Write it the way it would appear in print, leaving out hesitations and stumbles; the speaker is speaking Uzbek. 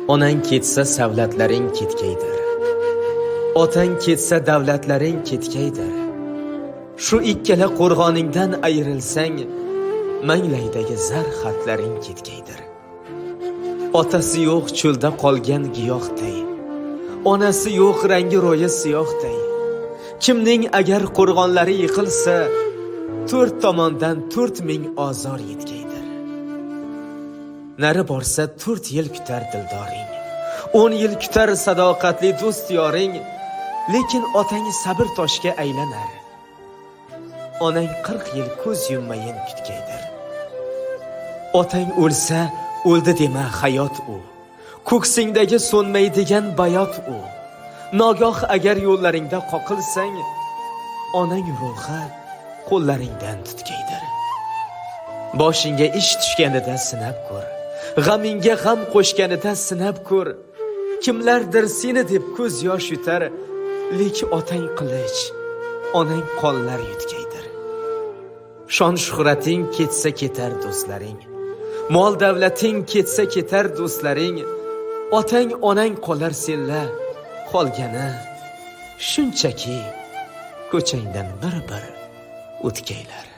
Onang ketsa savlatlaring ketkaydir. Otang ketsa davlatlaring ketkaydir. Shu ikkala qo'rg'oningdan ayrilsang, manglaydagi zar xatlaring ketkaydir. Otasi yo'q cho'lda qolgan giyohday, onasi yo'q rangi ro'yi siyohday. Kimning agar qo'rg'onlari yiqilsa, 4 tomondan 4000 ozor yetkaydir. Nari borsa 4 yil kutar dildoring, 10 yil kutar sadoqatli do'st yoring, lekin otang sabr toshga aylanar. Onang 40 yil ko'z yummayin kutkaydir. Otang o'lsa, o'ldi dema, hayot u. Ko'ksingdagi so'nmaydigan bayot u. Nogoh agar yo'llaringda qoqilsang, onang ruhi qo'llaringdan tutkaydir. Boshingga ish tushganida sinab ko'r, g'amingga g'am qo'shganida sinab ko'r. Kimlardir seni deb ko'z yosh yutar, lek otang qilich, onang qonlar yutkaydir. Shon shuhrating ketsa ketar do'stlaring, mol davlating ketsa ketar do'stlaring. Otang onang qolar senla, qolgani shunchaki ko'changdan bir o'tkaylar.